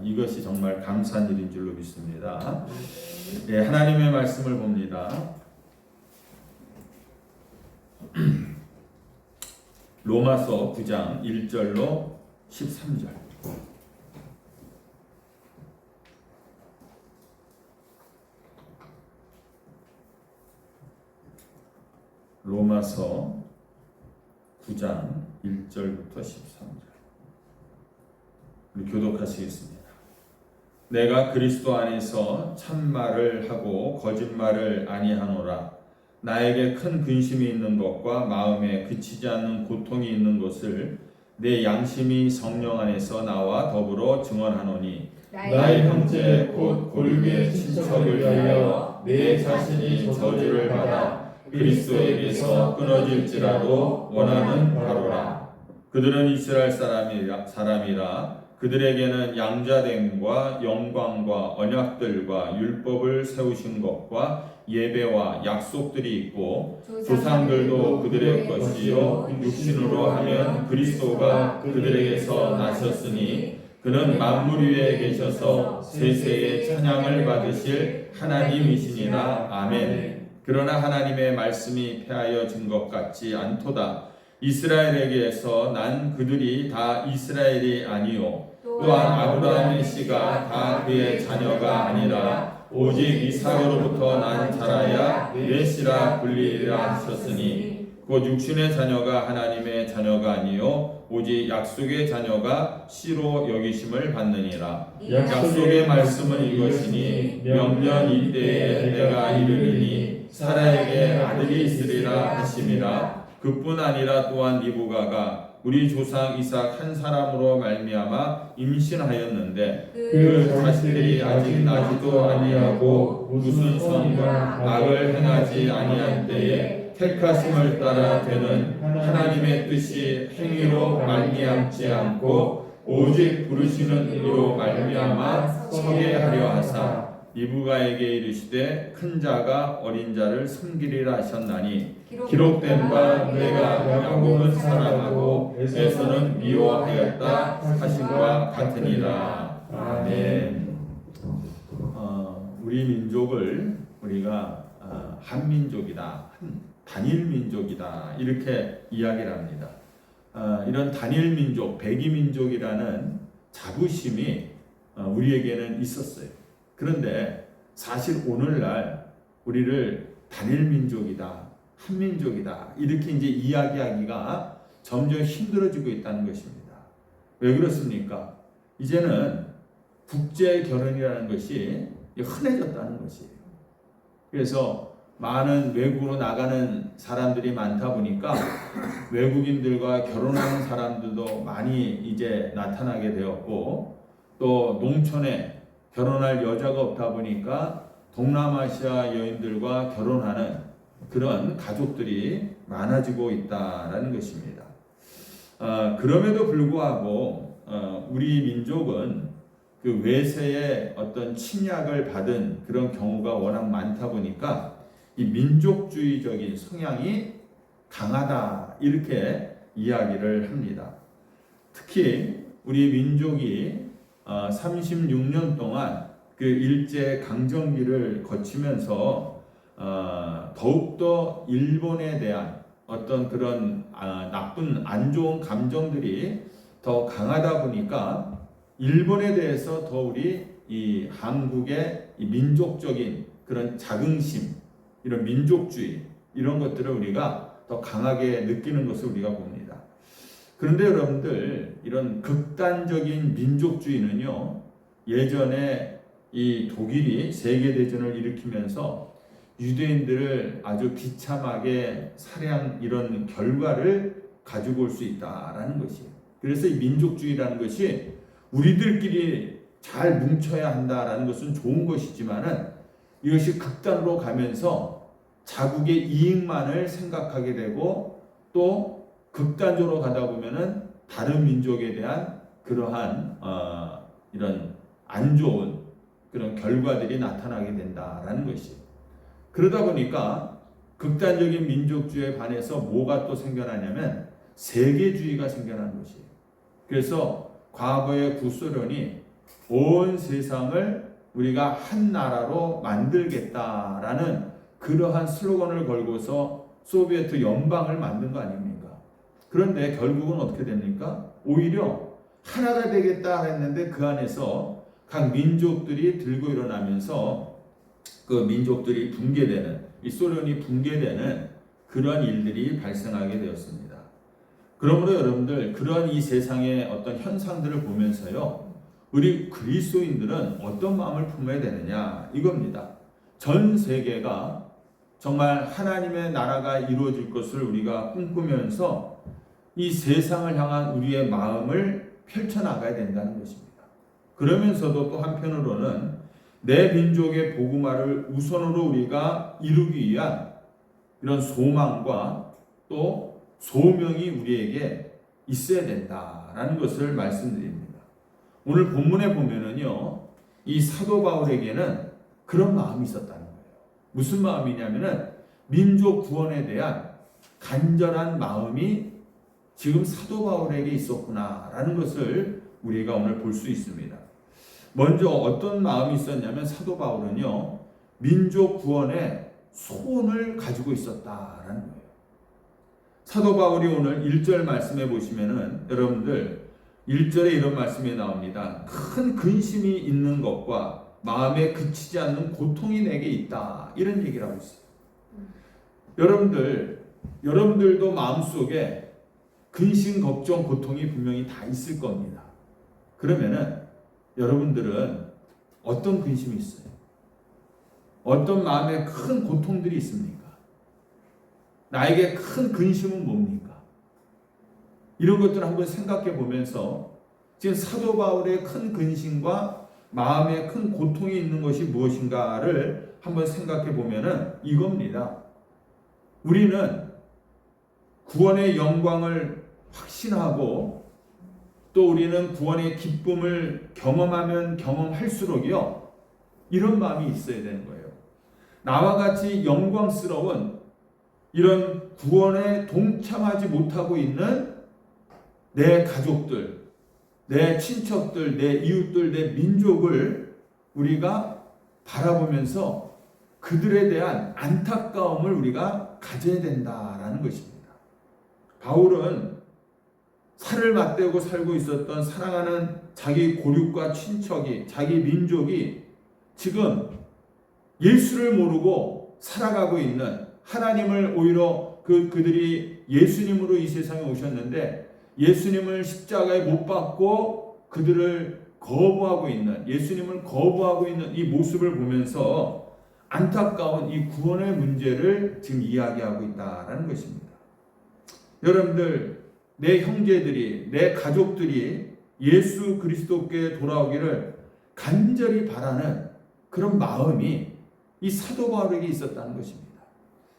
이것이 정말 감사한 일인 줄로 믿습니다. 예, 하나님의 말씀을 봅니다. 로마서 9장 1절로 13절. 로마서 9장 1절부터 13절. 우리 교독하시겠습니다. 내가 그리스도 안에서 참말을 하고 거짓말을 아니하노라. 나에게 큰 근심이 있는 것과 마음에 그치지 않는 고통이 있는 것을 내 양심이 성령 안에서 나와 더불어 증언하노니, 나의 형제 곧 골유의 친척을 위하여 내 자신이 저주를 받아 그리스도에게서 끊어질지라도 원하는 바로라. 그들은 이스라엘 사람이라 그들에게는 양자됨과 영광과 언약들과 율법을 세우신 것과 예배와 약속들이 있고, 조상들도 그들의 것이요 육신으로 하면 그리스도가 그들에게서 나셨으니 그는 만물 위에 계셔서 세세의 찬양을 받으실 하나님이시니라. 아멘. 그러나 하나님의 말씀이 폐하여진 것 같지 않도다. 이스라엘에게서 난 그들이 다 이스라엘이 아니요 또한 아브라함의 씨가 다 그의 자녀가 아니라 오직 이삭으로부터 난 자라야 내 씨라 불리리라 하셨으니, 곧 육신의 자녀가 하나님의 자녀가 아니요 오직 약속의 자녀가 씨로 여기심을 받느니라. 약속의 말씀은 이것이니 명년 이때에 내가 이르리니 사라에게 아들이 있으리라 하심이라. 그뿐 아니라 또한 리브가가 우리 조상 이삭 한 사람으로 말미암아 임신하였는데 그 자식들이 아직 나지도 아니하고 무슨 선과 악을 행하지 아니한 때에 택하심을 따라 되는 하나님의 뜻이 행위로 말미암지 않고 오직 부르시는 이로 말미암아 서게 하려 하사, 리브가에게 이르시되 큰 자가 어린 자를 섬기리라 하셨나니, 기록된 바 내가 야곱은 사랑하고 에서는 미워하였다 하신과 같으니라. 아멘. 우리 민족을 우리가 한민족이다, 단일 민족이다 이렇게 이야기를 합니다. 이런 단일 민족, 백이민족이라는 자부심이 우리에게는 있었어요. 그런데 사실 오늘날 우리를 단일 민족이다, 한민족이다 이렇게 이제 이야기하기가 점점 힘들어지고 있다는 것입니다. 왜 그렇습니까? 이제는 국제 결혼이라는 것이 흔해졌다는 것이에요. 그래서 많은 외국으로 나가는 사람들이 많다 보니까 외국인들과 결혼하는 사람들도 많이 이제 나타나게 되었고, 또 농촌에 결혼할 여자가 없다 보니까 동남아시아 여인들과 결혼하는 그런 가족들이 많아지고 있다라는 것입니다. 그럼에도 불구하고 우리 민족은 그 외세의 어떤 침략을 받은 그런 경우가 워낙 많다 보니까 이 민족주의적인 성향이 강하다 이렇게 이야기를 합니다. 특히 우리 민족이 36년 동안 그 일제 강점기를 거치면서 더욱더 일본에 대한 어떤 그런 나쁜 안 좋은 감정들이 더 강하다 보니까 일본에 대해서 더 우리 이 한국의 이 민족적인 그런 자긍심, 이런 민족주의 이런 것들을 우리가 더 강하게 느끼는 것을 우리가 봅니다. 그런데 여러분들, 이런 극단적인 민족주의는요, 예전에 이 독일이 세계대전을 일으키면서 유대인들을 아주 비참하게 살해한 이런 결과를 가지고 올 수 있다라는 것이에요. 그래서 이 민족주의라는 것이 우리들끼리 잘 뭉쳐야 한다라는 것은 좋은 것이지만은 이것이 극단으로 가면서 자국의 이익만을 생각하게 되고, 또 극단적으로 가다 보면은 다른 민족에 대한 그러한 이런 안 좋은 그런 결과들이 나타나게 된다라는 것이에요. 그러다 보니까 극단적인 민족주의에 반해서 뭐가 또 생겨나냐면 세계주의가 생겨나는 것이에요. 그래서 과거의 구소련이 온 세상을 우리가 한 나라로 만들겠다라는 그러한 슬로건을 걸고서 소비에트 연방을 만든 거 아닙니까? 그런데 결국은 어떻게 됩니까? 오히려 하나가 되겠다 했는데 그 안에서 각 민족들이 들고 일어나면서 그 민족들이 붕괴되는, 이 소련이 붕괴되는 그러한 일들이 발생하게 되었습니다. 그러므로 여러분들, 그런 이 세상의 어떤 현상들을 보면서요, 우리 그리스도인들은 어떤 마음을 품어야 되느냐 이겁니다. 전 세계가 정말 하나님의 나라가 이루어질 것을 우리가 꿈꾸면서 이 세상을 향한 우리의 마음을 펼쳐나가야 된다는 것입니다. 그러면서도 또 한편으로는 내 민족의 복음화를 우선으로 우리가 이루기 위한 이런 소망과 또 소명이 우리에게 있어야 된다라는 것을 말씀드립니다. 오늘 본문에 보면은요, 이 사도 바울에게는 그런 마음이 있었다는 거예요. 무슨 마음이냐면은 민족 구원에 대한 간절한 마음이 지금 사도 바울에게 있었구나라는 것을 우리가 오늘 볼 수 있습니다. 먼저 어떤 마음이 있었냐면 사도 바울은요, 민족 구원의 소원을 가지고 있었다라는 거예요. 사도 바울이 오늘 1절 말씀해 보시면은 여러분들 1절에 이런 말씀이 나옵니다. 큰 근심이 있는 것과 마음에 그치지 않는 고통이 내게 있다. 이런 얘기를 하고 있어요. 여러분들도 마음속에 근심, 걱정, 고통이 분명히 다 있을 겁니다. 그러면은 여러분들은 어떤 근심이 있어요? 어떤 마음에 큰 고통들이 있습니까? 나에게 큰 근심은 뭡니까? 이런 것들을 한번 생각해 보면서 지금 사도 바울의 큰 근심과 마음에 큰 고통이 있는 것이 무엇인가를 한번 생각해 보면은 이겁니다. 우리는 구원의 영광을 확신하고 또 우리는 구원의 기쁨을 경험하면 경험할수록요, 이런 마음이 있어야 되는 거예요. 나와 같이 영광스러운 이런 구원에 동참하지 못하고 있는 내 가족들, 내 친척들, 내 이웃들, 내 민족을 우리가 바라보면서 그들에 대한 안타까움을 우리가 가져야 된다라는 것입니다. 바울은 살을 맞대고 살고 있었던 사랑하는 자기 고륙과 친척이, 자기 민족이 지금 예수를 모르고 살아가고 있는, 하나님을 오히려 그들이 예수님으로 이 세상에 오셨는데 예수님을 십자가에 못 박고 그들을 거부하고 있는, 예수님을 거부하고 있는 이 모습을 보면서 안타까운 이 구원의 문제를 지금 이야기하고 있다는 것입니다. 여러분들, 내 형제들이, 내 가족들이 예수 그리스도께 돌아오기를 간절히 바라는 그런 마음이 이 사도 바울에게 있었다는 것입니다.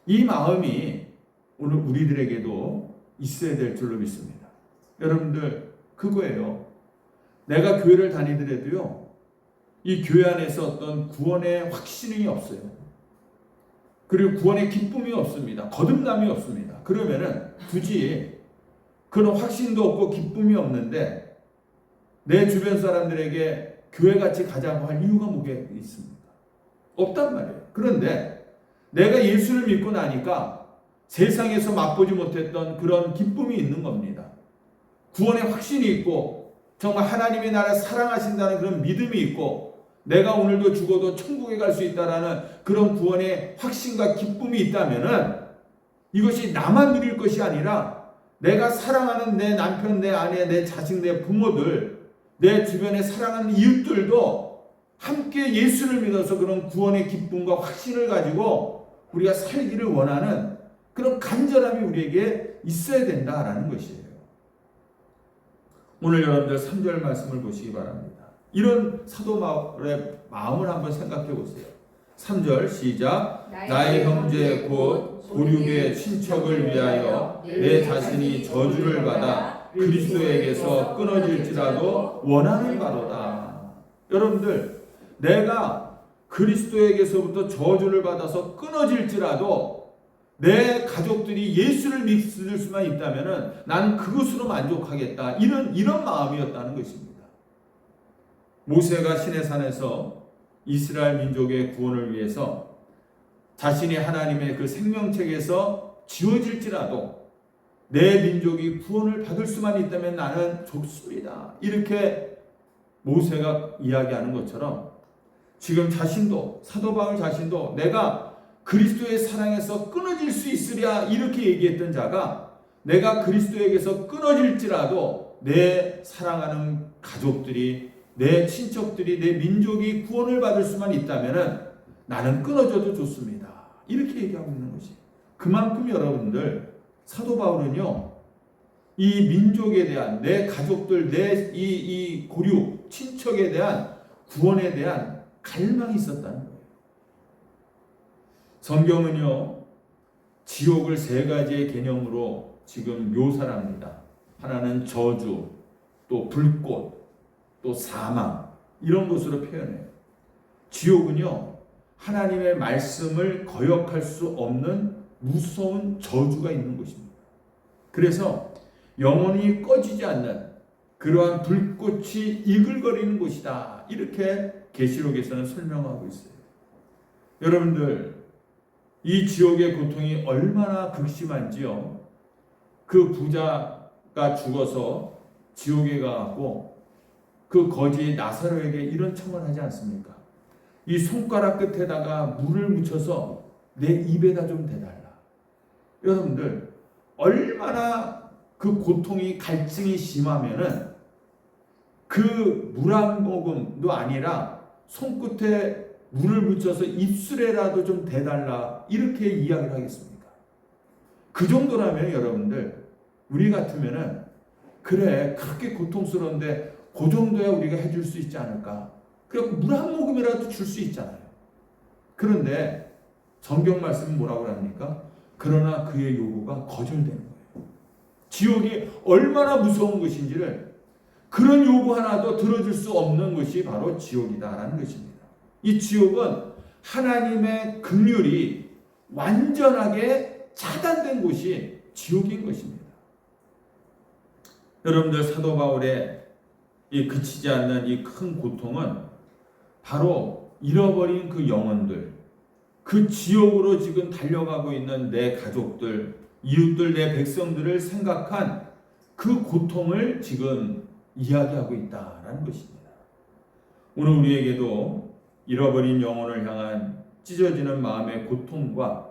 이 마음이 오늘 우리들에게도 있어야 될 줄로 믿습니다. 여러분들, 그거예요. 내가 교회를 다니더라도요, 이 교회 안에서 어떤 구원의 확신이 없어요. 그리고 구원의 기쁨이 없습니다. 거듭남이 없습니다. 그러면은 굳이 그런 확신도 없고 기쁨이 없는데 내 주변 사람들에게 교회같이 가자고 할 이유가 뭐가 있습니까? 없단 말이에요. 그런데 내가 예수를 믿고 나니까 세상에서 맛보지 못했던 그런 기쁨이 있는 겁니다. 구원의 확신이 있고 정말 하나님의 나라 사랑하신다는 그런 믿음이 있고 내가 오늘도 죽어도 천국에 갈 수 있다라는 그런 구원의 확신과 기쁨이 있다면은 이것이 나만 누릴 것이 아니라 내가 사랑하는 내 남편, 내 아내, 내 자식, 내 부모들, 내 주변에 사랑하는 이웃들도 함께 예수를 믿어서 그런 구원의 기쁨과 확신을 가지고 우리가 살기를 원하는 그런 간절함이 우리에게 있어야 된다라는 것이에요. 오늘 여러분들 3절 말씀을 보시기 바랍니다. 이런 사도 바울의 마음을 한번 생각해 보세요. 3절 시작. 나의 형제 곧 고륙의 친척을 위하여 내 자신이 저주를 받아 그리스도에게서 끊어질지라도 원하는 바로다. 여러분들, 내가 그리스도에게서부터 저주를 받아서 끊어질지라도 내 가족들이 예수를 믿을 수만 있다면은 나는 그것으로 만족하겠다. 이런 마음이었다는 것입니다. 모세가 시내산에서 이스라엘 민족의 구원을 위해서 자신이 하나님의 그 생명책에서 지워질지라도 내 민족이 구원을 받을 수만 있다면 나는 좋습니다. 이렇게 모세가 이야기하는 것처럼 지금 자신도, 사도 바울 자신도 내가 그리스도의 사랑에서 끊어질 수 있으랴 이렇게 얘기했던 자가 내가 그리스도에게서 끊어질지라도 내 사랑하는 가족들이, 내 친척들이, 내 민족이 구원을 받을 수만 있다면 나는 끊어져도 좋습니다. 이렇게 얘기하고 있는 것이. 그만큼 여러분들 사도 바울은요, 이 민족에 대한, 내 가족들, 내 이 고륙, 친척에 대한 구원에 대한 갈망이 있었다는 거예요. 성경은요, 지옥을 세 가지의 개념으로 지금 묘사를 합니다. 하나는 저주, 또 불꽃, 또 사망, 이런 것으로 표현해요. 지옥은요, 하나님의 말씀을 거역할 수 없는 무서운 저주가 있는 것입니다. 그래서 영원히 꺼지지 않는 그러한 불꽃이 이글거리는 곳이다. 이렇게 계시록에서는 설명하고 있어요. 여러분들, 이 지옥의 고통이 얼마나 극심한지요. 그 부자가 죽어서 지옥에 가고 그 거지 나사로에게 이런 청을 하지 않습니까? 이 손가락 끝에다가 물을 묻혀서 내 입에다 좀 대달라. 여러분들, 얼마나 그 고통이 갈증이 심하면은 그 물 한 모금도 아니라 손끝에 물을 묻혀서 입술에라도 좀 대달라 이렇게 이야기를 하겠습니까? 그 정도라면 여러분들, 우리 같으면은 그래, 그렇게 고통스러운데 그 정도야 우리가 해줄 수 있지 않을까? 그래서 물 한 모금이라도 줄 수 있잖아요. 그런데 성경 말씀은 뭐라고 합니까? 그러나 그의 요구가 거절되는 거예요. 지옥이 얼마나 무서운 것인지를, 그런 요구 하나도 들어줄 수 없는 것이 바로 지옥이다라는 것입니다. 이 지옥은 하나님의 긍휼이 완전하게 차단된 곳이 지옥인 것입니다. 여러분들, 사도 바울의 이 그치지 않는 이 큰 고통은 바로 잃어버린 그 영혼들, 그 지옥으로 지금 달려가고 있는 내 가족들, 이웃들, 내 백성들을 생각한 그 고통을 지금 이야기하고 있다라는 것입니다. 오늘 우리에게도 잃어버린 영혼을 향한 찢어지는 마음의 고통과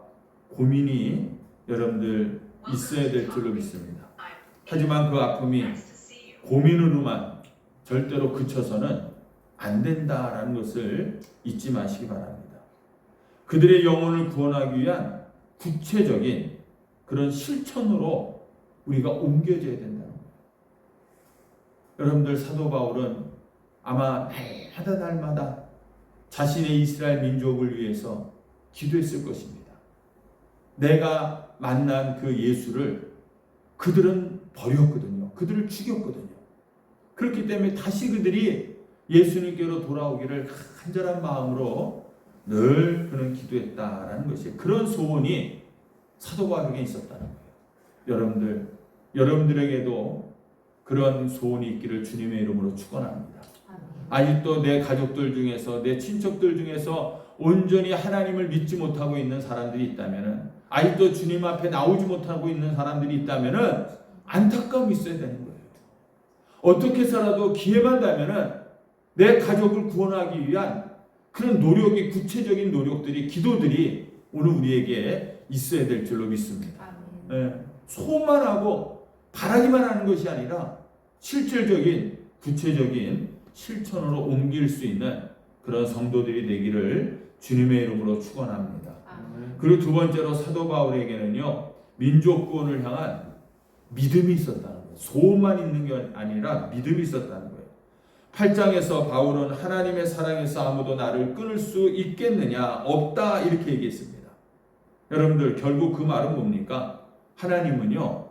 고민이 여러분들 있어야 될 줄로 믿습니다. 하지만 그 아픔이 고민으로만 절대로 그쳐서는 안 된다라는 것을 잊지 마시기 바랍니다. 그들의 영혼을 구원하기 위한 구체적인 그런 실천으로 우리가 옮겨져야 된다는 거예요. 여러분들, 사도 바울은 아마 날마다 자신의 이스라엘 민족을 위해서 기도했을 것입니다. 내가 만난 그 예수를 그들은 버렸거든요. 그들을 죽였거든요. 그렇기 때문에 다시 그들이 예수님께로 돌아오기를 간절한 마음으로 늘 그는 기도했다라는 것이, 그런 소원이 사도 바울에게 있었다는 거예요. 여러분들에게도 그런 소원이 있기를 주님의 이름으로 축원합니다. 아직도 내 가족들 중에서, 내 친척들 중에서 온전히 하나님을 믿지 못하고 있는 사람들이 있다면은, 아직도 주님 앞에 나오지 못하고 있는 사람들이 있다면은 안타까움이 있어야 되는 거예요. 어떻게 해서라도 기회만 되면은 내 가족을 구원하기 위한 그런 노력이, 구체적인 노력들이, 기도들이 오늘 우리에게 있어야 될 줄로 믿습니다. 소원만 하고 바라기만 하는 것이 아니라 실질적인, 구체적인 실천으로 옮길 수 있는 그런 성도들이 되기를 주님의 이름으로 축원합니다. 그리고 두 번째로 사도 바울에게는요, 민족 구원을 향한 믿음이 있었다는 거예요. 소원만 있는 게 아니라 믿음이 있었다는 거예요. 8장에서 바울은 하나님의 사랑에서 아무도 나를 끊을 수 있겠느냐? 없다, 이렇게 얘기했습니다. 여러분들, 결국 그 말은 뭡니까? 하나님은요,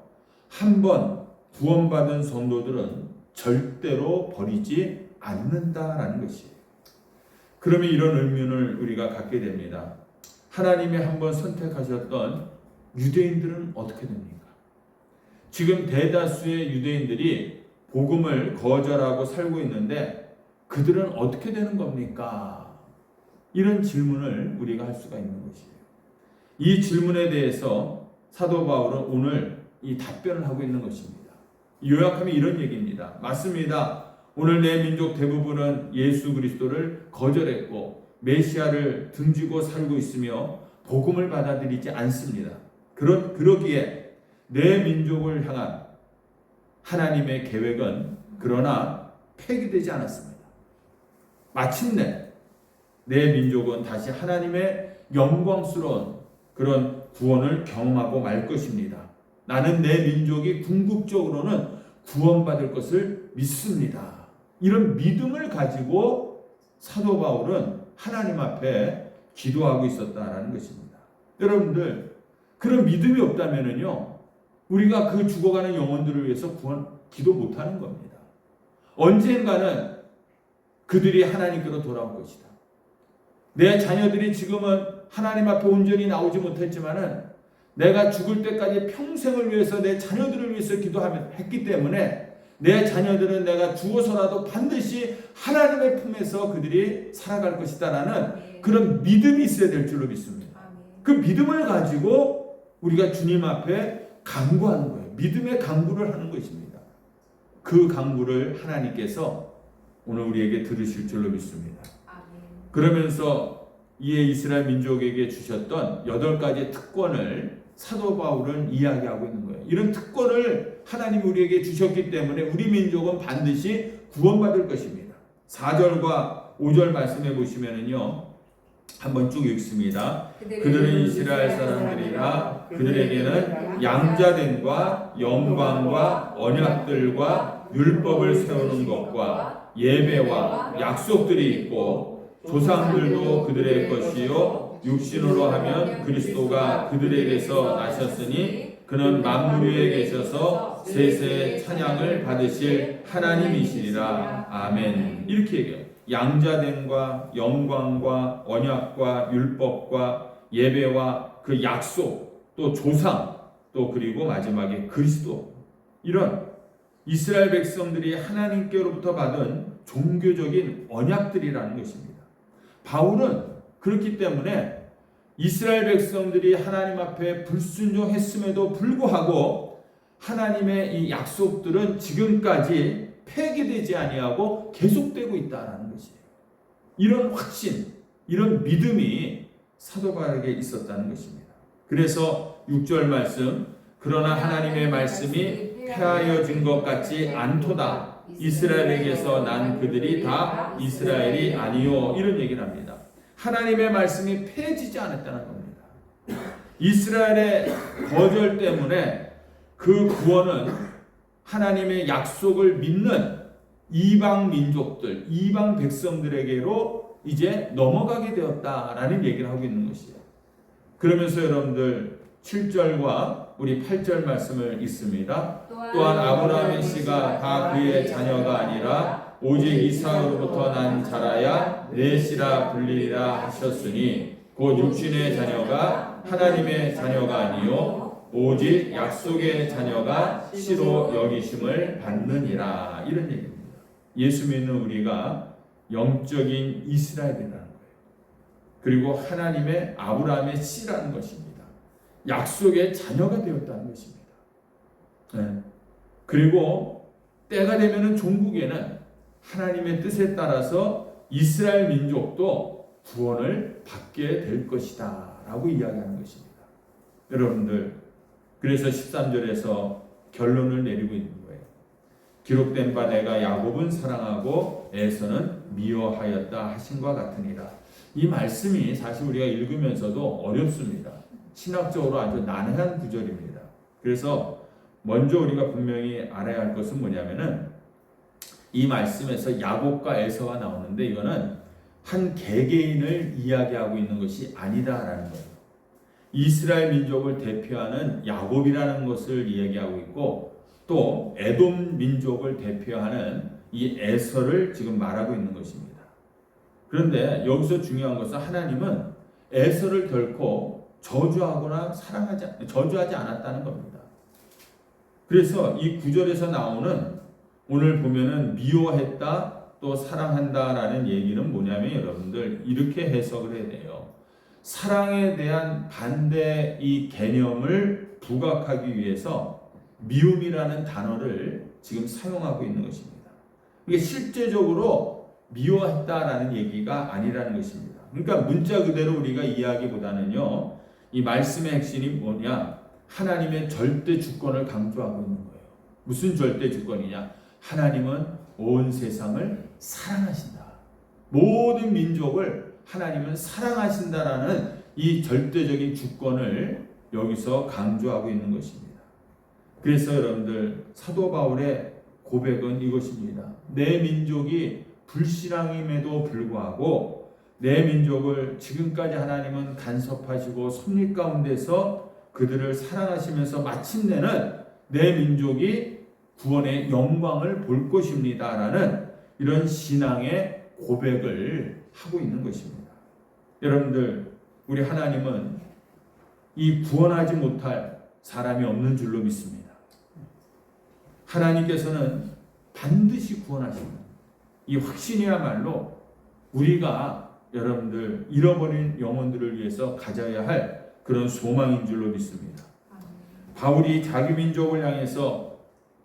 한번 구원받은 성도들은 절대로 버리지 않는다라는 것이에요. 그러면 이런 의문을 우리가 갖게 됩니다. 하나님이 한번 선택하셨던 유대인들은 어떻게 됩니까? 지금 대다수의 유대인들이 복음을 거절하고 살고 있는데 그들은 어떻게 되는 겁니까? 이런 질문을 우리가 할 수가 있는 것이에요. 이 질문에 대해서 사도 바울은 오늘 이 답변을 하고 있는 것입니다. 요약하면 이런 얘기입니다. 맞습니다. 오늘 내 민족 대부분은 예수 그리스도를 거절했고 메시아를 등지고 살고 있으며 복음을 받아들이지 않습니다. 그러기에 내 민족을 향한 하나님의 계획은 그러나 폐기되지 않았습니다. 마침내 내 민족은 다시 하나님의 영광스러운 그런 구원을 경험하고 말 것입니다. 나는 내 민족이 궁극적으로는 구원받을 것을 믿습니다. 이런 믿음을 가지고 사도 바울은 하나님 앞에 기도하고 있었다라는 것입니다. 여러분들, 그런 믿음이 없다면요, 우리가 그 죽어가는 영혼들을 위해서 기도 못하는 겁니다. 언젠가는 그들이 하나님께로 돌아올 것이다. 내 자녀들이 지금은 하나님 앞에 온전히 나오지 못했지만은 내가 죽을 때까지 평생을 위해서 내 자녀들을 위해서 기도했기 때문에 내 자녀들은 내가 죽어서라도 반드시 하나님의 품에서 그들이 살아갈 것이다라는 그런 믿음이 있어야 될 줄로 믿습니다. 그 믿음을 가지고 우리가 주님 앞에 간구하는 거예요. 믿음의 간구를 하는 것입니다. 그 간구를 하나님께서 오늘 우리에게 들으실 줄로 믿습니다. 그러면서 이에 이스라엘 민족에게 주셨던 8가지 특권을 사도 바울은 이야기하고 있는 거예요. 이런 특권을 하나님이 우리에게 주셨기 때문에 우리 민족은 반드시 구원받을 것입니다. 4절과 5절 말씀해 보시면은요, 한번 쭉 읽습니다. 그들은 이스라엘 사람들이라 그들에게는 양자됨과 영광과 언약들과 율법을 세우는 것과 예배와 약속들이 있고 조상들도 그들의 것이요 육신으로 하면 그리스도가 그들에게서 나셨으니 그는 만물 위에 계셔서 세세 찬양을 받으실 하나님이시리라. 아멘. 이렇게 얘기해요. 양자됨과 영광과 언약과 율법과 예배와 그 약속, 또 조상, 또 그리고 마지막에 그리스도, 이런 이스라엘 백성들이 하나님께로부터 받은 종교적인 언약들이라는 것입니다. 바울은 그렇기 때문에 이스라엘 백성들이 하나님 앞에 불순종했음에도 불구하고 하나님의 이 약속들은 지금까지 폐기되지 아니하고 계속되고 있다라는 것이에요. 이런 확신, 이런 믿음이 사도 바울에게 있었다는 것입니다. 그래서 6절 말씀, 그러나 하나님의 말씀이 폐하여진 것 같지 않도다. 이스라엘에게서 난 그들이 다 이스라엘이 아니요. 이런 얘기를 합니다. 하나님의 말씀이 폐해지지 않았다는 겁니다. 이스라엘의 거절 때문에 그 구원은 하나님의 약속을 믿는 이방 민족들, 이방 백성들에게로 이제 넘어가게 되었다라는 얘기를 하고 있는 것이에요. 그러면서 여러분들 7절과 우리 8절 말씀을 읽습니다. 또한 아브라함의 씨가 다 그의 자녀가 아니라 오직 이삭으로부터 난 자라야 내 씨라 불리리라 하셨으니 곧 육신의 자녀가 하나님의 자녀가 아니요 오직 약속의 자녀가 씨로 여기심을 받느니라. 이런 얘기입니다. 예수 믿는 우리가 영적인 이스라엘이라는 거예요. 그리고 하나님의 아브라함의 씨라는 것입니다. 약속의 자녀가 되었다는 것입니다. 네. 그리고 때가 되면 종국에는 하나님의 뜻에 따라서 이스라엘 민족도 구원을 받게 될 것이다 라고 이야기하는 것입니다. 여러분들, 그래서 13절에서 결론을 내리고 있는 거예요. 기록된 바 내가 야곱은 사랑하고 에서는 미워하였다 하신과 같으니라. 이 말씀이 사실 우리가 읽으면서도 어렵습니다. 신학적으로 아주 난해한 구절입니다. 그래서 먼저 우리가 분명히 알아야 할 것은 뭐냐면은 이 말씀에서 야곱과 에서가 나오는데 이거는 한 개개인을 이야기하고 있는 것이 아니다라는 거예요. 이스라엘 민족을 대표하는 야곱이라는 것을 이야기하고 있고 또 에돔 민족을 대표하는 이 에서를 지금 말하고 있는 것입니다. 그런데 여기서 중요한 것은 하나님은 에서를 결코 저주하거나 저주하지 않았다는 겁니다. 그래서 이 구절에서 나오는 오늘 보면은 미워했다, 또 사랑한다라는 얘기는 뭐냐면 여러분들 이렇게 해석을 해야 돼요. 사랑에 대한 반대 이 개념을 부각하기 위해서 미움이라는 단어를 지금 사용하고 있는 것입니다. 이게 실제적으로 미워했다라는 얘기가 아니라는 것입니다. 그러니까 문자 그대로 우리가 이해하기보다는요, 이 말씀의 핵심이 뭐냐? 하나님의 절대 주권을 강조하고 있는 거예요. 무슨 절대 주권이냐? 하나님은 온 세상을 사랑하신다. 모든 민족을 하나님은 사랑하신다라는 이 절대적인 주권을 여기서 강조하고 있는 것입니다. 그래서 여러분들 사도 바울의 고백은 이것입니다. 내 민족이 불신앙임에도 불구하고 내 민족을 지금까지 하나님은 간섭하시고 섭리 가운데서 그들을 사랑하시면서 마침내는 내 민족이 구원의 영광을 볼 것입니다 라는 이런 신앙의 고백을 하고 있는 것입니다. 여러분들, 우리 하나님은 이 구원하지 못할 사람이 없는 줄로 믿습니다. 하나님께서는 반드시 구원하십니다. 이 확신이야말로 우리가 여러분들 잃어버린 영혼들을 위해서 가져야 할 그런 소망인 줄로 믿습니다. 바울이 자기 민족을 향해서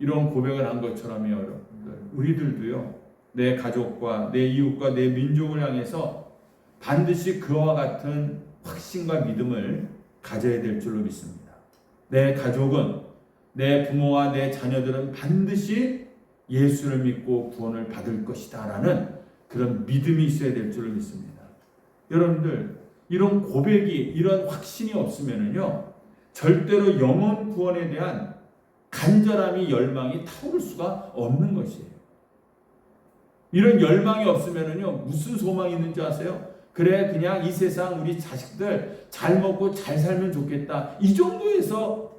이런 고백을 한 것처럼 여러분들, 우리들도요, 내 가족과 내 이웃과 내 민족을 향해서 반드시 그와 같은 확신과 믿음을 가져야 될 줄로 믿습니다. 내 가족은, 내 부모와 내 자녀들은 반드시 예수를 믿고 구원을 받을 것이다 라는 그런 믿음이 있어야 될 줄로 믿습니다. 여러분들, 이런 고백이, 이런 확신이 없으면요, 절대로 영혼 구원에 대한 간절함이, 열망이 타오를 수가 없는 것이에요. 이런 열망이 없으면요, 무슨 소망이 있는지 아세요? 그래, 그냥 이 세상 우리 자식들 잘 먹고 잘 살면 좋겠다, 이 정도에서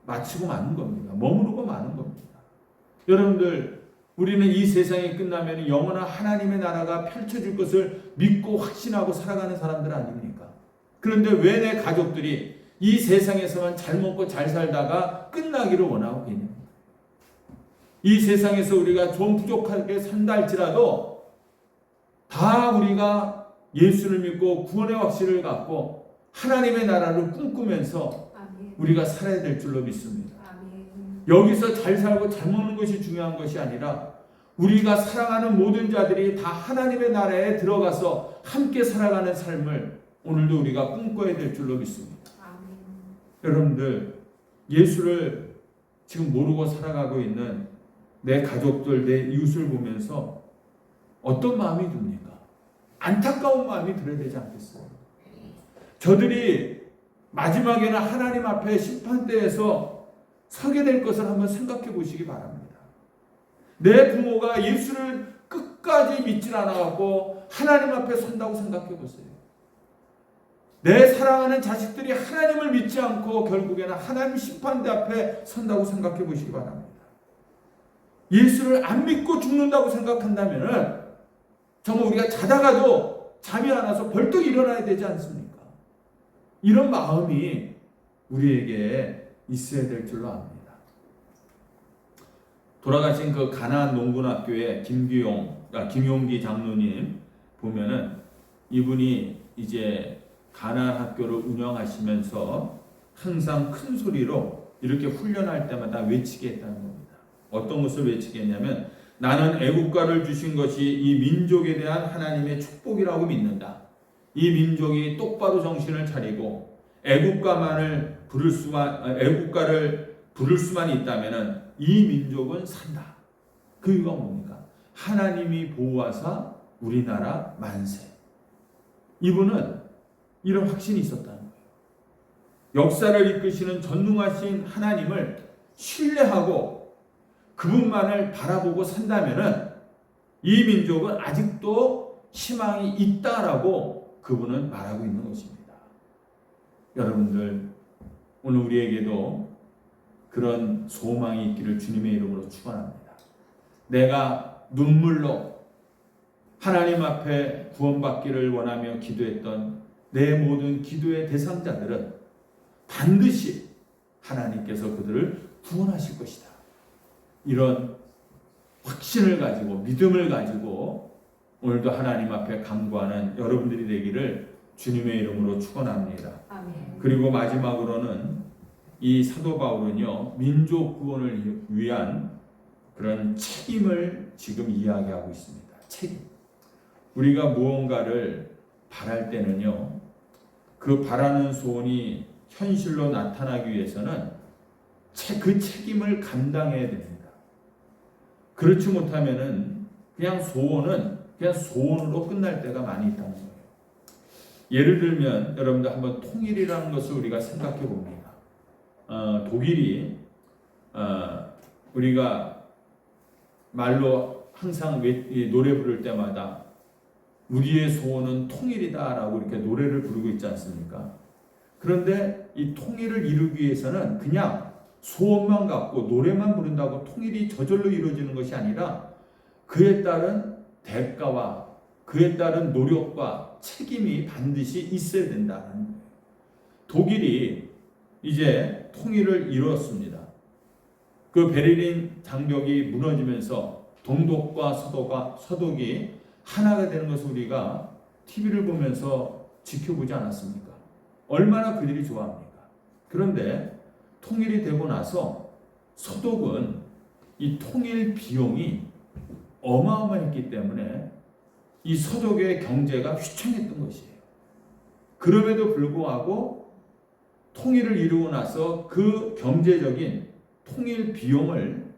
마치고 마는 겁니다. 머무르고 마는 겁니다. 여러분들, 우리는 이 세상이 끝나면 영원한 하나님의 나라가 펼쳐질 것을 믿고 확신하고 살아가는 사람들 아닙니까? 그런데 왜 내 가족들이 이 세상에서만 잘 먹고 잘 살다가 끝나기를 원하고 있느냐? 이 세상에서 우리가 좀 부족하게 산다 할지라도 다 우리가 예수를 믿고 구원의 확신을 갖고 하나님의 나라를 꿈꾸면서 우리가 살아야 될 줄로 믿습니다. 여기서 잘 살고 잘 먹는 것이 중요한 것이 아니라 우리가 사랑하는 모든 자들이 다 하나님의 나라에 들어가서 함께 살아가는 삶을 오늘도 우리가 꿈꿔야 될 줄로 믿습니다. 여러분들, 예수를 지금 모르고 살아가고 있는 내 가족들, 내 이웃을 보면서 어떤 마음이 듭니까? 안타까운 마음이 들어야 되지 않겠어요? 저들이 마지막에는 하나님 앞에 심판대에서 서게 될 것을 한번 생각해 보시기 바랍니다. 내 부모가 예수를 끝까지 믿질 않아갖고 하나님 앞에 선다고 생각해 보세요. 내 사랑하는 자식들이 하나님을 믿지 않고 결국에는 하나님 심판대 앞에 선다고 생각해 보시기 바랍니다. 예수를 안 믿고 죽는다고 생각한다면 정말 우리가 자다가도 잠이 안 와서 벌떡 일어나야 되지 않습니까? 이런 마음이 우리에게 있어야 될 줄로 압니다. 돌아가신 그 가나안 농군학교의 김용기 장로님 보면은 이분이 이제 가나안 학교를 운영하시면서 항상 큰 소리로 이렇게 훈련할 때마다 외치게 했다는 겁니다. 어떤 것을 외치게 했냐면, 나는 애국가를 주신 것이 이 민족에 대한 하나님의 축복이라고 믿는다. 이 민족이 똑바로 정신을 차리고 애국가를 부를 수만 있다면은 이 민족은 산다. 그 이유가 뭡니까? 하나님이 보호하사 우리나라 만세. 이분은 이런 확신이 있었다는 거예요. 역사를 이끄시는 전능하신 하나님을 신뢰하고 그분만을 바라보고 산다면은 이 민족은 아직도 희망이 있다라고 그분은 말하고 있는 것입니다. 여러분들, 오늘 우리에게도 그런 소망이 있기를 주님의 이름으로 축원합니다. 내가 눈물로 하나님 앞에 구원받기를 원하며 기도했던 내 모든 기도의 대상자들은 반드시 하나님께서 그들을 구원하실 것이다. 이런 확신을 가지고 믿음을 가지고 오늘도 하나님 앞에 간구하는 여러분들이 되기를 주님의 이름으로 축원합니다. 아멘. 그리고 마지막으로는 이 사도 바울은요, 민족 구원을 위한 그런 책임을 지금 이야기하고 있습니다. 책임. 우리가 무언가를 바랄 때는요, 그 바라는 소원이 현실로 나타나기 위해서는 그 책임을 감당해야 됩니다. 그렇지 못하면은 그냥 소원으로 끝날 때가 많이 있다는 거예요. 예를 들면 여러분들 한번 통일이라는 것을 우리가 생각해 봅니다. 독일이 우리가 말로 항상 노래 부를 때마다 우리의 소원은 통일이다라고 이렇게 노래를 부르고 있지 않습니까? 그런데 이 통일을 이루기 위해서는 그냥 소원만 갖고 노래만 부른다고 통일이 저절로 이루어지는 것이 아니라 그에 따른 대가와 그에 따른 노력과 책임이 반드시 있어야 된다는 거예요. 독일이 이제 통일을 이루었습니다. 그 베를린 장벽이 무너지면서 동독과 서독이 하나가 되는 것을 우리가 TV를 보면서 지켜보지 않았습니까? 얼마나 그들이 좋아합니까? 그런데 통일이 되고 나서 서독은 이 통일 비용이 어마어마했기 때문에 이 서독의 경제가 휘청했던 것이에요. 그럼에도 불구하고 통일을 이루고 나서 그 경제적인 통일 비용을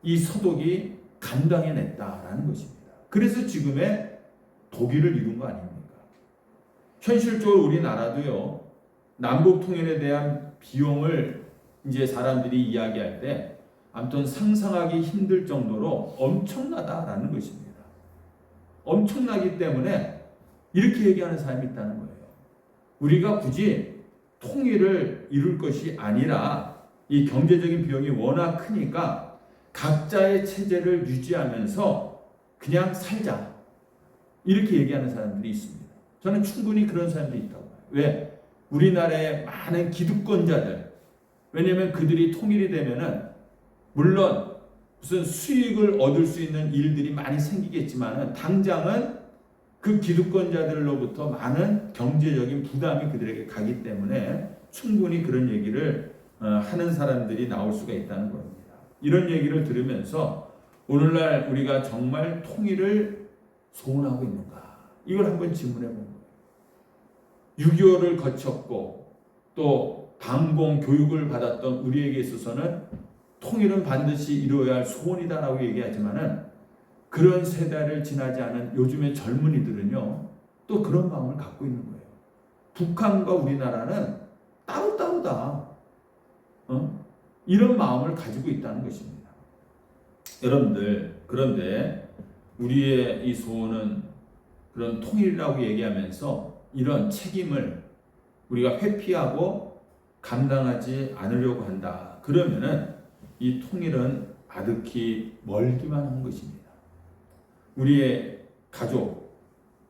이 서독이 감당해냈다라는 것입니다. 그래서 지금의 독일을 이룬 거 아닙니까? 현실적으로 우리나라도요, 남북 통일에 대한 비용을 이제 사람들이 이야기할 때 아무튼 상상하기 힘들 정도로 엄청나다라는 것입니다. 엄청나기 때문에 이렇게 얘기하는 사람이 있다는 거예요. 우리가 굳이 통일을 이룰 것이 아니라 이 경제적인 비용이 워낙 크니까 각자의 체제를 유지하면서 그냥 살자. 이렇게 얘기하는 사람들이 있습니다. 저는 충분히 그런 사람들이 있다고 봐요. 왜? 우리나라의 많은 기득권자들, 왜냐하면 그들이 통일이 되면은 물론 무슨 수익을 얻을 수 있는 일들이 많이 생기겠지만은 당장은 그 기득권자들로부터 많은 경제적인 부담이 그들에게 가기 때문에 충분히 그런 얘기를 하는 사람들이 나올 수가 있다는 겁니다. 이런 얘기를 들으면서 오늘날 우리가 정말 통일을 소원하고 있는가? 이걸 한번 질문해 본 거예요. 6.25를 거쳤고 또 방공 교육을 받았던 우리에게 있어서는 통일은 반드시 이루어야 할 소원이다라고 얘기하지만은 그런 세대를 지나지 않은 요즘의 젊은이들은요, 또 그런 마음을 갖고 있는 거예요. 북한과 우리나라는 따로따로다. 이런 마음을 가지고 있다는 것입니다. 여러분들, 그런데 우리의 이 소원은 그런 통일이라고 얘기하면서 이런 책임을 우리가 회피하고 감당하지 않으려고 한다. 그러면은 이 통일은 아득히 멀기만 한 것입니다. 우리의 가족,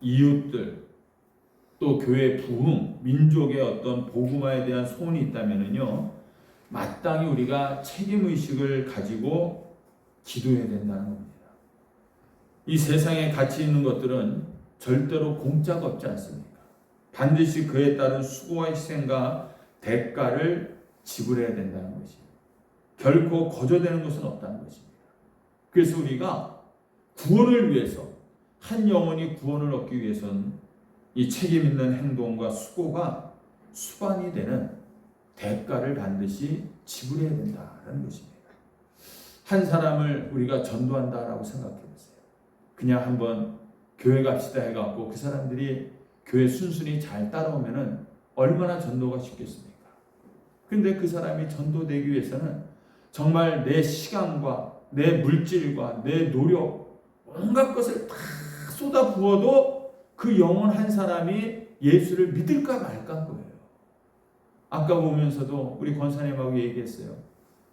이웃들, 또 교회 부흥, 민족의 어떤 복음화에 대한 소원이 있다면은요, 마땅히 우리가 책임의식을 가지고 기도해야 된다는 겁니다. 이 세상에 가치 있는 것들은 절대로 공짜가 없지 않습니까? 반드시 그에 따른 수고와 희생과 대가를 지불해야 된다는 것입니다. 결코 거저되는 것은 없다는 것입니다. 그래서 우리가 구원을 위해서, 한 영혼이 구원을 얻기 위해서는 이 책임 있는 행동과 수고가 수반이 되는 대가를 반드시 지불해야 된다는 것입니다. 한 사람을 우리가 전도한다라고 생각해 보세요. 그냥 한번 교회 갑시다 해갖고 그 사람들이 교회 순순히 잘 따라오면은 얼마나 전도가 쉽겠습니까? 근데 그 사람이 전도되기 위해서는 정말 내 시간과 내 물질과 내 노력, 온갖 것을 다 쏟아 부어도 그 영혼 한 사람이 예수를 믿을까 말까 거예요. 아까 보면서도 우리 권사님하고 얘기했어요.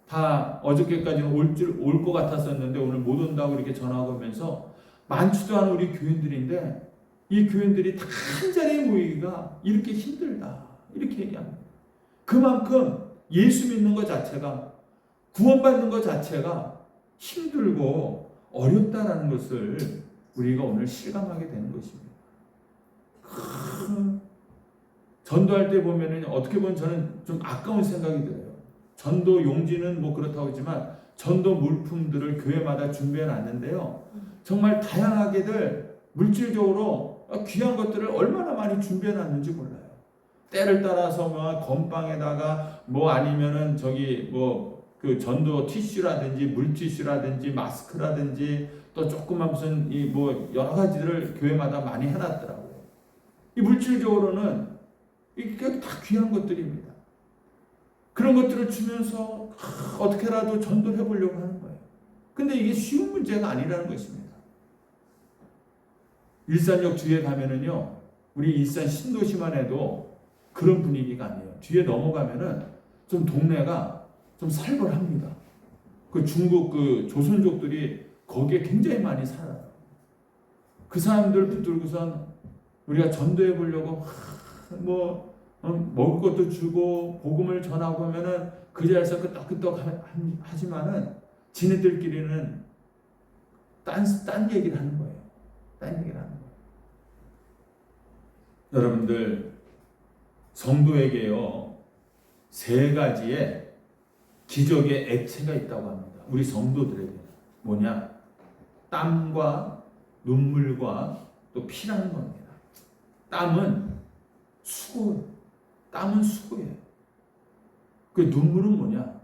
다 어저께까지는 올 것 같았었는데 오늘 못 온다고 이렇게 전화가 오면서 많지도 않은 우리 교인들인데 이 교인들이 다 한 자리에 모이기가 이렇게 힘들다. 이렇게 얘기합니다. 그만큼 예수 믿는 것 자체가, 구원받는 것 자체가 힘들고 어렵다라는 것을 우리가 오늘 실감하게 되는 것입니다. 전도할 때 보면은 어떻게 보면 저는 좀 아까운 생각이 들어요. 전도 용지는 뭐 그렇다고 하지만 전도 물품들을 교회마다 준비해 놨는데요. 정말 다양하게들 물질적으로 귀한 것들을 얼마나 많이 준비해 놨는지 몰라요. 때를 따라서 뭐 건빵에다가 뭐 아니면은 저기 뭐 그 전도 티슈라든지 물티슈라든지 마스크라든지 또 조그만 무슨 이 뭐 여러 가지들을 교회마다 많이 해놨더라고요. 이 물질적으로는 이게 다 귀한 것들입니다. 그런 것들을 주면서 어떻게라도 전도를 해보려고 하는 거예요. 근데 이게 쉬운 문제가 아니라는 것입니다. 일산역 뒤에 가면은요, 우리 일산 신도시만 해도 그런 분위기가 아니에요. 뒤에 넘어가면은 좀 동네가 좀 살벌합니다. 그 중국 그 조선족들이 거기에 굉장히 많이 살아요. 그 사람들 붙들고선 우리가 전도해 보려고 먹을 것도 주고 복음을 전하고 하면은 그 자리에서 끄떡끄떡 하지만은 지네들끼리는 딴 얘기를 하는 거예요. 딴 얘기를 하는 거예요. 여러분들 성도에게요 3가지의 기적의 액체가 있다고 합니다. 우리 성도들에게 뭐냐? 땀과 눈물과 또 피라는 겁니다. 땀은 수고예요. 그 눈물은 뭐냐?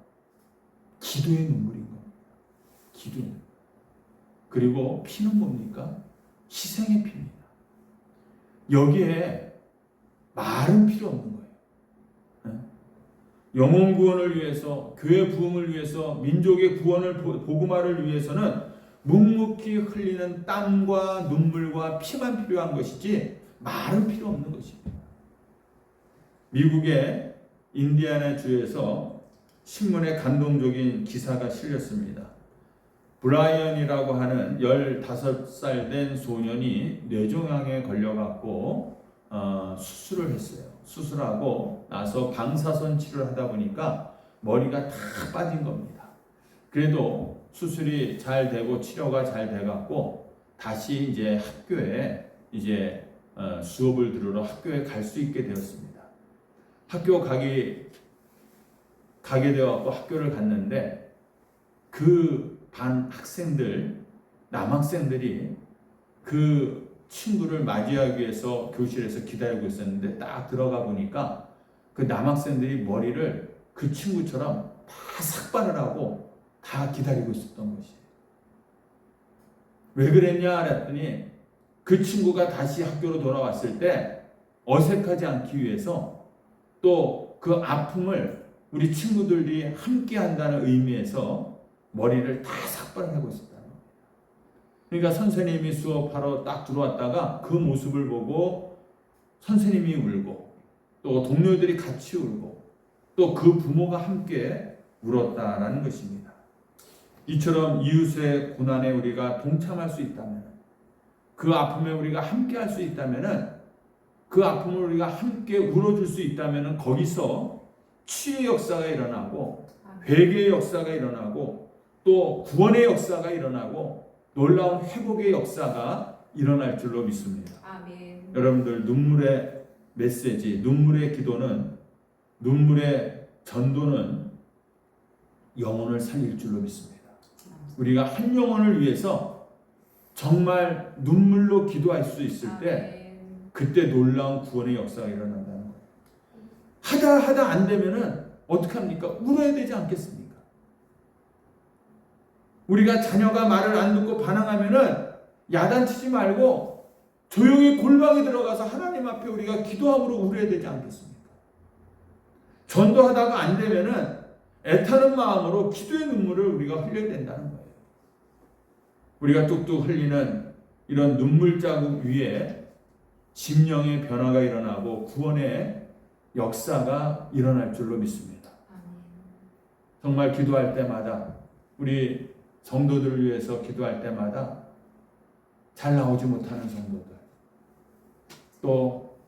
기도의 눈물인 겁니다. 기도의. 그리고 피는 뭡니까? 희생의 피입니다. 여기에 말은 필요 없는 거예요. 영혼 구원을 위해서, 교회 부흥을 위해서, 민족의 구원을 복음화를 위해서는 묵묵히 흘리는 땀과 눈물과 피만 필요한 것이지 말은 필요 없는 것입니다. 미국의 인디애나 주에서 신문에 감동적인 기사가 실렸습니다. 브라이언이라고 하는 15살 된 소년이 뇌종양에 걸려갖고 수술을 했어요. 수술하고 나서 방사선 치료를 하다 보니까 머리가 다 빠진 겁니다. 그래도 수술이 잘 되고 치료가 잘 돼갖고 다시 이제 학교에 이제 수업을 들으러 학교에 갈 수 있게 되었습니다. 학교 가게 되어갖고 학교를 갔는데 그 반 학생들, 남학생들이 그 친구를 맞이하기 위해서 교실에서 기다리고 있었는데 딱 들어가 보니까 그 남학생들이 머리를 그 친구처럼 다 삭발을 하고 다 기다리고 있었던 것이에요. 왜 그랬냐 그랬더니 그 친구가 다시 학교로 돌아왔을 때 어색하지 않기 위해서 또 그 아픔을 우리 친구들이 함께 한다는 의미에서 머리를 다 삭발하고 있었다는 겁니다. 그러니까 선생님이 수업하러 딱 들어왔다가 그 모습을 보고 선생님이 울고 또 동료들이 같이 울고 또 그 부모가 함께 울었다라는 것입니다. 이처럼 이웃의 고난에 우리가 동참할 수 있다면, 그 아픔에 우리가 함께 할 수 있다면, 그 아픔을 우리가 함께 울어줄 수 있다면 거기서 치유의 역사가 일어나고 회개의 역사가 일어나고 또 구원의 역사가 일어나고 놀라운 회복의 역사가 일어날 줄로 믿습니다. 아멘. 여러분들 눈물의 메시지, 눈물의 기도는, 눈물의 전도는 영혼을 살릴 줄로 믿습니다. 우리가 한 영혼을 위해서 정말 눈물로 기도할 수 있을 때 그때 놀라운 구원의 역사가 일어난다는 거예요. 하다 안 되면은 어떻게 합니까? 울어야 되지 않겠습니까? 우리가 자녀가 말을 안 듣고 반항하면은 야단치지 말고 조용히 골방에 들어가서 하나님 앞에 우리가 기도함으로 울어야 되지 않겠습니까? 전도하다가 안 되면은 애타는 마음으로 기도의 눈물을 우리가 흘려야 된다는 거예요. 우리가 뚝뚝 흘리는 이런 눈물 자국 위에 심령의 변화가 일어나고 구원의 역사가 일어날 줄로 믿습니다. 정말 기도할 때마다, 우리 성도들을 위해서 기도할 때마다 잘 나오지 못하는 성도들, 또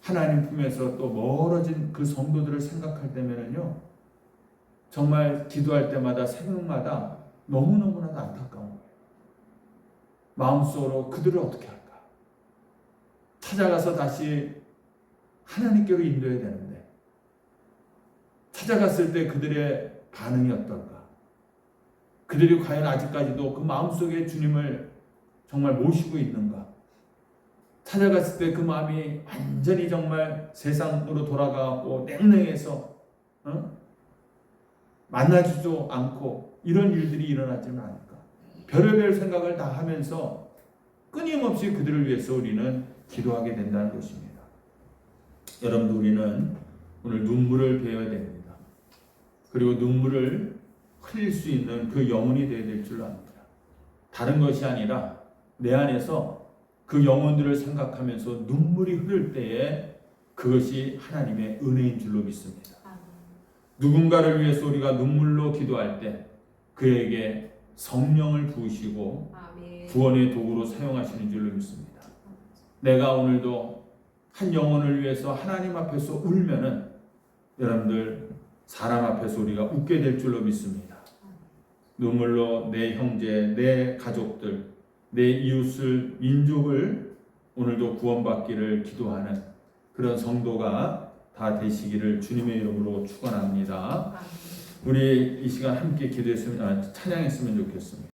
하나님 품에서 또 멀어진 그 성도들을 생각할 때면은요, 정말 기도할 때마다 새벽마다 너무너무나도 안타까운 거예요. 마음속으로 그들을 어떻게 할까? 찾아가서 다시 하나님께로 인도해야 되는데 찾아갔을 때 그들의 반응이 어떨까? 그들이 과연 아직까지도 그 마음속에 주님을 정말 모시고 있는가? 찾아갔을 때 그 마음이 완전히 정말 세상으로 돌아가고 냉랭해서 만나지도 않고 이런 일들이 일어나지는 않을까? 별의별 생각을 다 하면서 끊임없이 그들을 위해서 우리는 기도하게 된다는 것입니다. 여러분들, 우리는 오늘 눈물을 배워야 됩니다. 그리고 눈물을 흘릴 수 있는 그 영혼이 되어야 될 줄 압니다. 다른 것이 아니라 내 안에서 그 영혼들을 생각하면서 눈물이 흐를 때에 그것이 하나님의 은혜인 줄로 믿습니다. 누군가를 위해서 우리가 눈물로 기도할 때 그에게 성령을 부으시고 구원의 도구로 사용하시는 줄로 믿습니다. 내가 오늘도 한 영혼을 위해서 하나님 앞에서 울면은 여러분들 사람 앞에서 우리가 웃게 될 줄로 믿습니다. 눈물로 내 형제, 내 가족들, 내 이웃을, 민족을 오늘도 구원받기를 기도하는 그런 성도가 다 되시기를 주님의 이름으로 축원합니다. 우리 이 시간 함께 기도했으면, 찬양했으면 좋겠습니다.